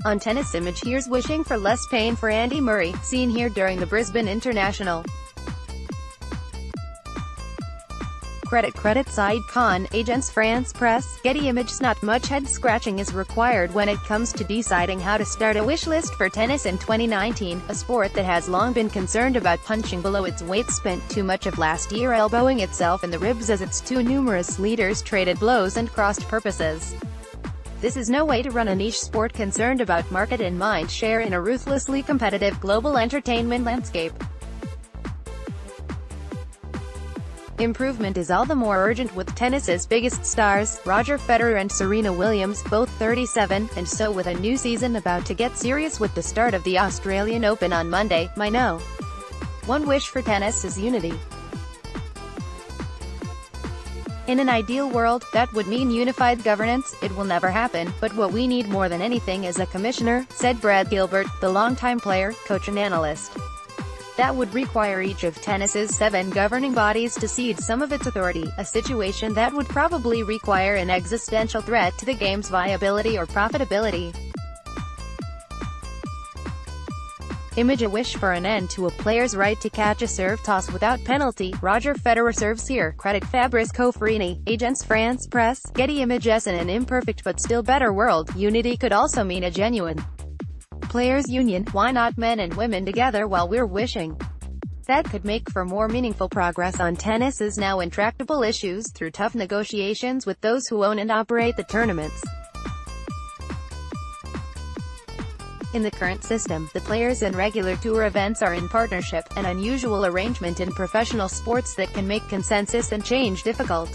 On Tennis Image, here's wishing for less pain for Andy Murray, seen here during the Brisbane International. CreditCreditSaeed Khan, Agence France-Presse, Getty ImagesNot. Much head-scratching is required when it comes to deciding how to start a wish list for tennis in 2019, a sport that has long been concerned about punching below its weight, spent too much of last year elbowing itself in the ribs as its too numerous leaders traded blows and crossed purposes. This is no way to run a niche sport concerned about market and mind share in a ruthlessly competitive global entertainment landscape. Improvement is all the more urgent with tennis's biggest stars, Roger Federer and Serena Williams, both 37, and so with a new season about to get serious with the start of the Australian Open on Monday. My no. One wish for tennis is unity. In an ideal world, that would mean unified governance. It will never happen, but what we need more than anything is a commissioner, said Brad Gilbert, the longtime player, coach and analyst. That would require each of tennis's 7 governing bodies to cede some of its authority, a situation that would probably require an existential threat to the game's viability or profitability. Image a wish for an end to a player's right to catch a serve toss without penalty. Roger Federer serves here. Credit Fabrizio Frini, Agence France-Presse, Getty Images. In an imperfect but still better world, unity could also mean a genuine players' union. Why not men and women together while we're wishing? That could make for more meaningful progress on tennis's now intractable issues through tough negotiations with those who own and operate the tournaments. In the current system, the players and regular tour events are in partnership, an unusual arrangement in professional sports that can make consensus and change difficult.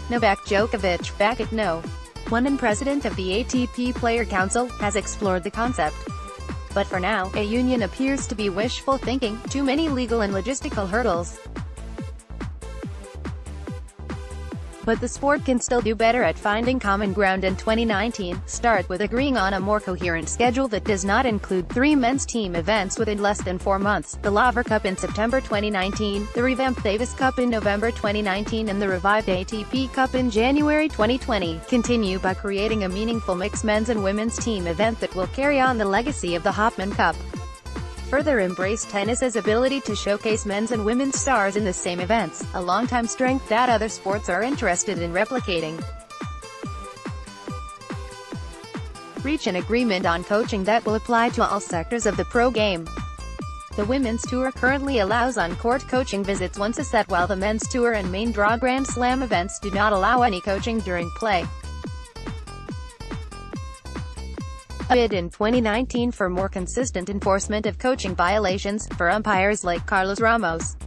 Novak Djokovic, back at no. 1 and president of the ATP Player Council, has explored the concept. But for now, a union appears to be wishful thinking, too many legal and logistical hurdles. But the sport can still do better at finding common ground in 2019. Start with agreeing on a more coherent schedule that does not include 3 men's team events within less than 4 months, the Laver Cup in September 2019, the revamped Davis Cup in November 2019 and the revived ATP Cup in January 2020. Continue by creating a meaningful mixed men's and women's team event that will carry on the legacy of the Hopman Cup. Further embrace tennis's ability to showcase men's and women's stars in the same events, a longtime strength that other sports are interested in replicating. Reach an agreement on coaching that will apply to all sectors of the pro game. The Women's Tour currently allows on-court coaching visits once a set, while the Men's Tour and main draw Grand Slam events do not allow any coaching during play. A bid in 2019 for more consistent enforcement of coaching violations, for umpires like Carlos Ramos.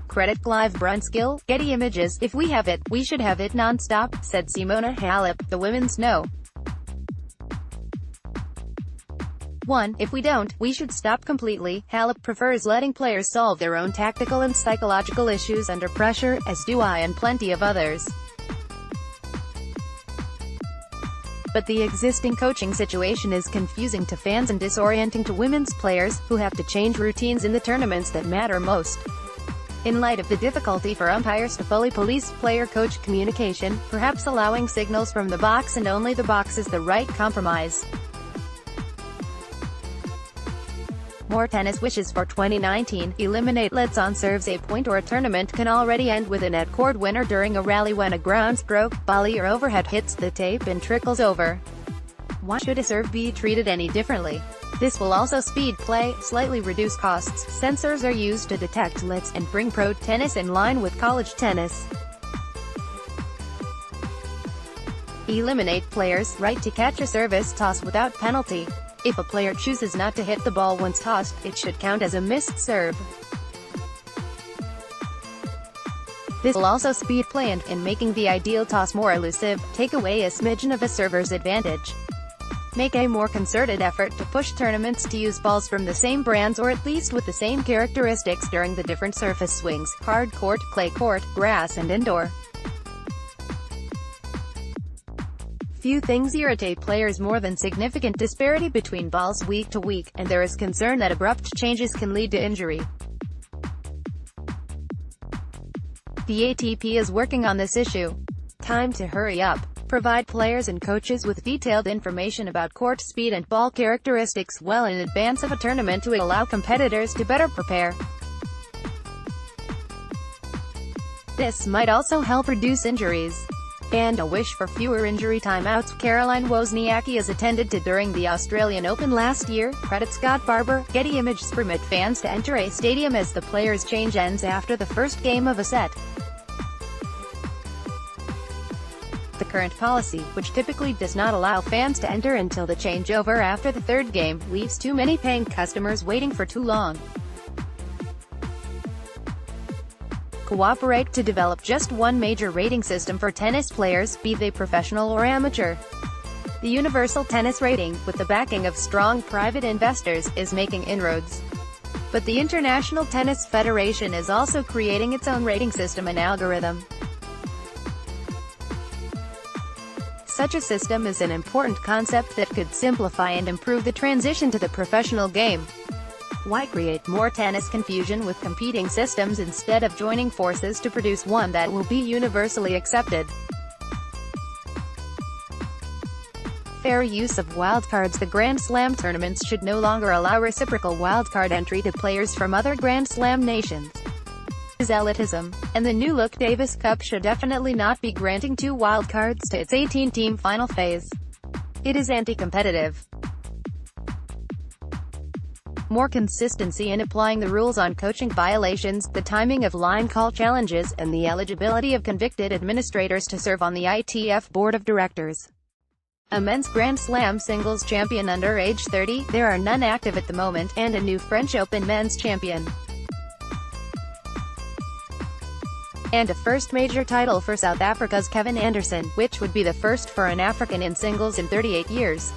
Credit Clive Brunskill, Getty Images. If we have it, we should have it non-stop, said Simona Halep, the women's no. 1. If we don't, we should stop completely. Halep prefers letting players solve their own tactical and psychological issues under pressure, as do I and plenty of others. But the existing coaching situation is confusing to fans and disorienting to women's players, who have to change routines in the tournaments that matter most. In light of the difficulty for umpires to fully police player-coach communication, perhaps allowing signals from the box and only the box is the right compromise. More tennis wishes for 2019. Eliminate lets on serves. A point or a tournament can already end with a net court winner during a rally when a ground stroke, volley or overhead hits the tape and trickles over. Why should a serve be treated any differently? This will also speed play, slightly reduce costs. Sensors are used to detect lets and bring pro tennis in line with college tennis. Eliminate players' right to catch a service toss without penalty. If a player chooses not to hit the ball once tossed, it should count as a missed serve. This will also speed play and, in making the ideal toss more elusive, take away a smidgen of a server's advantage. Make a more concerted effort to push tournaments to use balls from the same brands or at least with the same characteristics during the different surface swings: hard court, clay court, grass and indoor. Few things irritate players more than significant disparity between balls week to week, and there is concern that abrupt changes can lead to injury. The ATP is working on this issue. Time to hurry up. provide players and coaches with detailed information about court speed and ball characteristics well in advance of a tournament to allow competitors to better prepare. This might also help reduce injuries. And a wish for fewer injury timeouts. Caroline Wozniacki is attended to during the Australian Open last year. Credit Scott Barber. Getty Images permit fans to enter a stadium as the players' change ends after the first game of a set. The current policy, which typically does not allow fans to enter until the changeover after the third game, leaves too many paying customers waiting for too long. Cooperate to develop just one major rating system for tennis players, be they professional or amateur. The Universal Tennis Rating, with the backing of strong private investors, is making inroads. But the International Tennis Federation is also creating its own rating system and algorithm. Such a system is an important concept that could simplify and improve the transition to the professional game. Why create more tennis confusion with competing systems instead of joining forces to produce one that will be universally accepted? Fair use of wildcards. The Grand Slam tournaments should no longer allow reciprocal wildcard entry to players from other Grand Slam nations. Is elitism, and the new-look Davis Cup should definitely not be granting 2 wildcards to its 18-team final phase. It is anti-competitive. More consistency in applying the rules on coaching violations, the timing of line call challenges, and the eligibility of convicted administrators to serve on the ITF Board of Directors. A men's Grand Slam singles champion under age 30, there are none active at the moment, and a new French Open men's champion. And a first major title for South Africa's Kevin Anderson, which would be the first for an African in singles in 38 years.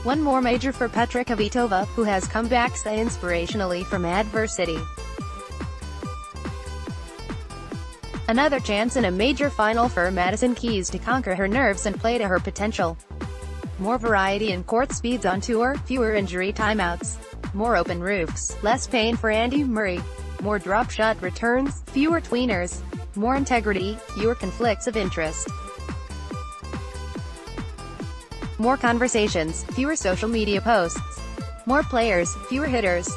One more major for Petra Kvitova, who has come back so inspirationally from adversity. Another chance in a major final for Madison Keys to conquer her nerves and play to her potential. More variety in court speeds on tour, fewer injury timeouts. More open roofs, less pain for Andy Murray. More drop shot returns, fewer tweeners. More integrity, fewer conflicts of interest. More conversations, fewer social media posts. More players, fewer hitters.